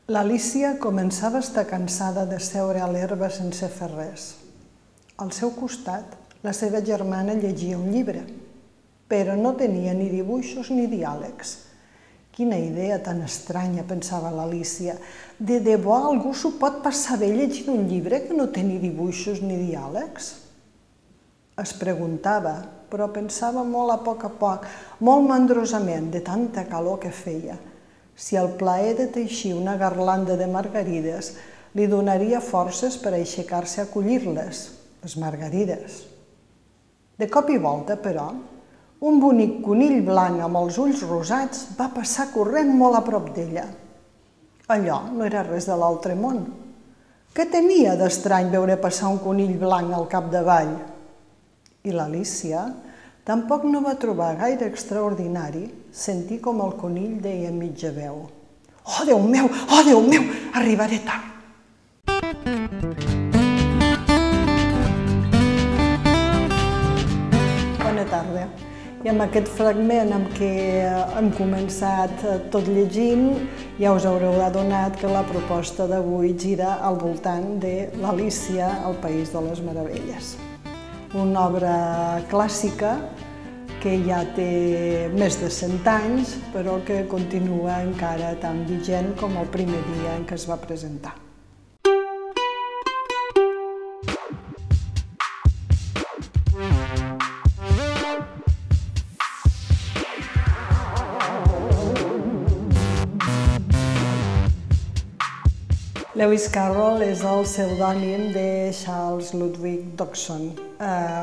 L'Alícia començava a estar cansada de seure a l'herba sense fer res. Al seu costat, la seva germana llegia un llibre, però no tenia ni dibuixos ni diàlegs. Quina idea tan estranya, pensava l'Alícia. De debò algú s'ho pot passar bé llegint un llibre que no té ni dibuixos ni diàlegs? Es preguntava, però pensava molt a poc, molt mandrosament, de tanta calor que feia. Si el plaer de teixir una garlanda de margarides li donaria forces per aixecar-se a collir-les, les margarides. De cop i volta, però, un bonic conill blanc amb els ulls rosats va passar corrent molt a prop d'ella. Allò no era res de l'altre món. Què tenia d'estrany veure passar un conill blanc al capdavall? I l'Alícia tampoc no va trobar gaire extraordinari sentir com el conill deia en mitja veu: oh, Déu meu, arribaré tard. Bona tarda. I amb aquest fragment amb què hem començat tot llegint, ja us haureu adonat que la proposta d'avui gira al voltant de l'Alícia al País de les Meravelles. Una obra clàssica que ja té més de 100 anys, però que continua encara tan vigent com el primer dia en què es va presentar. Lewis Carroll és el pseudònim de Charles Ludwig Dodgson,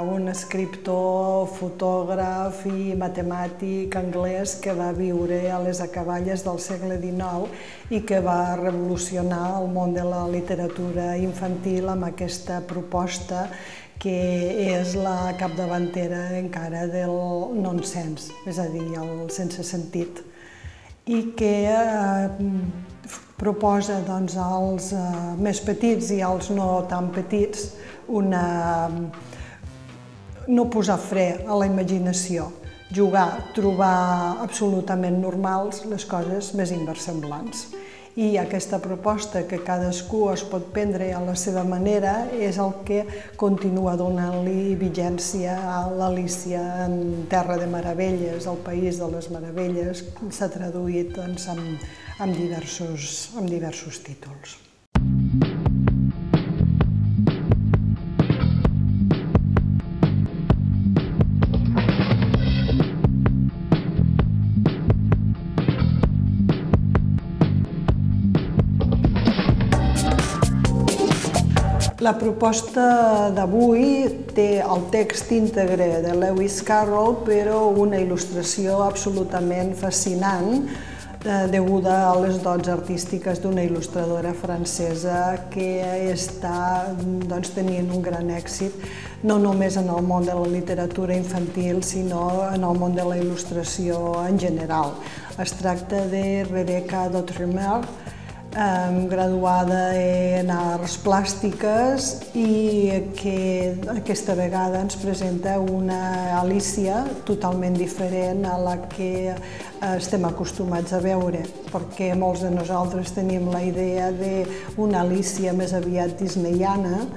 un escriptor, fotògraf i matemàtic anglès que va viure a les acaballes del segle XIX i que va revolucionar el món de la literatura infantil amb aquesta proposta que és la capdavantera encara del nonsens, és a dir, el sense sentit, i que proposa als més petits i als no tan petits no posar fre a la imaginació, jugar, trobar absolutament normals les coses més inversemblants. I aquesta proposta que cadascú es pot prendre a la seva manera és el que continua donant-li vigència a l'Alícia en Terra de Meravelles, el País de les Meravelles, s'ha traduït amb diversos títols. La proposta d'avui té el text íntegre de Lewis Carroll, però una il·lustració absolutament fascinant deguda a les dots artístiques d'una il·lustradora francesa que està tenint un gran èxit no només en el món de la literatura infantil, sinó en el món de la il·lustració en general. Es tracta de Rebecca d'Outremer, graduada en arts plàstiques i que aquesta vegada ens presenta una Alícia totalment diferent a la que estem acostumats a veure, perquè molts de nosaltres tenim la idea d'una Alícia més aviat disneyana,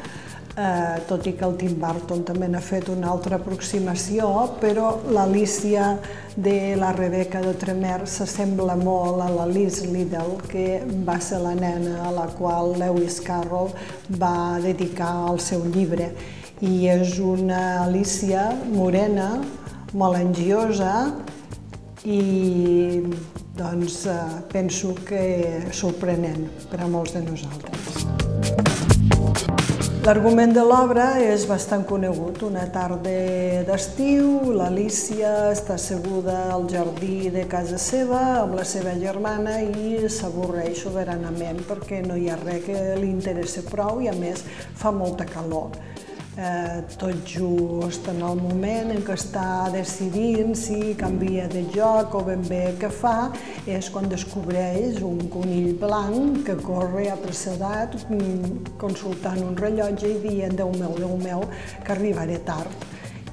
tot i que el Tim Burton també n'ha fet una altra aproximació, però l'Alícia de la Rebecca d'Outremer s'assembla molt a la Liz Liddell, que va ser la nena a la qual Lewis Carroll va dedicar el seu llibre. I és una Alícia morena, molt engiosa i penso que sorprenent per a molts de nosaltres. L'argument de l'obra és bastant conegut. Una tarda d'estiu, l'Alícia està asseguda al jardí de casa seva amb la seva germana i s'avorreix soberanament perquè no hi ha res que li interessi prou i a més fa molta calor. Tot just en el moment en què està decidint si canvia de joc o ben bé què fa, és quan descobreix un conill blanc que corre apressurat consultant un rellotge i dient: Déu meu, que arribaré tard.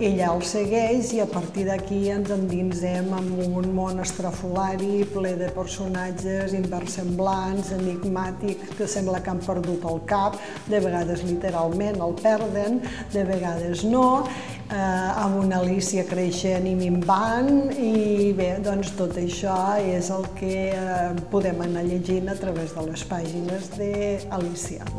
Ella el segueix i a partir d'aquí ens endinsem en un món estrafolari ple de personatges inversemblants, enigmàtics, que sembla que han perdut el cap, de vegades literalment el perden, de vegades no, amb una Alícia creixent i minvant, i bé, doncs tot això és el que podem anar llegint a través de les pàgines d'Alícia.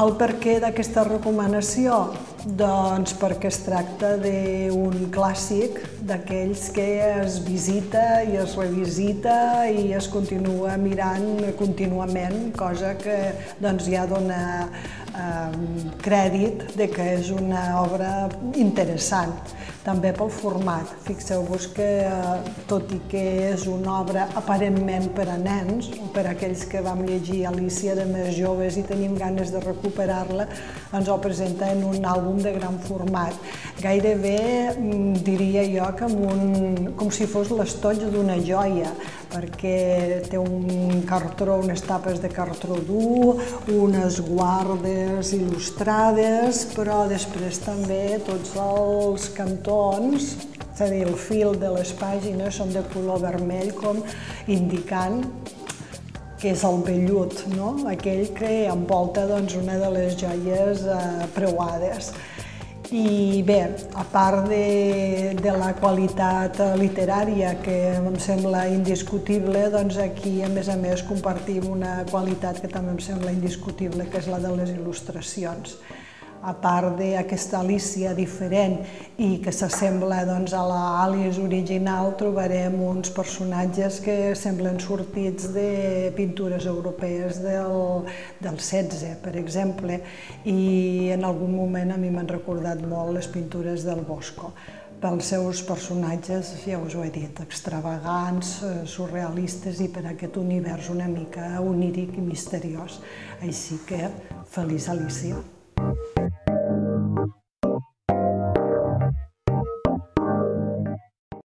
El perquè d'aquesta recomanació? Doncs perquè es tracta d'un clàssic d'aquells que es visita i es revisita i es continua mirant contínuament, cosa que ja dona crèdit que és una obra interessant. També pel format. Fixeu-vos que, tot i que és una obra aparentment per a nens, o per a aquells que vam llegir Alícia de més joves i tenim ganes de recuperar-la, ens ho presenta en un àlbum de gran format. Gairebé diria jo que com si fos l'estoig d'una joia, perquè té un cartró, unes tapes de cartró dur, unes guardes il·lustrades, però després també tots els cantons, és a dir, el fil de les pàgines són de color vermell, com indicant que és el vellut, aquell que envolta una de les joies preuades. I bé, a part de la qualitat literària, que em sembla indiscutible, doncs aquí, a més, compartim una qualitat que també em sembla indiscutible, que és la de les il·lustracions. A part d'aquesta Alícia diferent i que s'assembla a l'Alice original, trobarem uns personatges que semblen sortits de pintures europees del XVI, per exemple, i en algun moment a mi m'han recordat molt les pintures del Bosco. Pels seus personatges, ja us ho he dit, extravagants, surrealistes i per aquest univers una mica oníric i misteriós. Així que, feliç Alícia!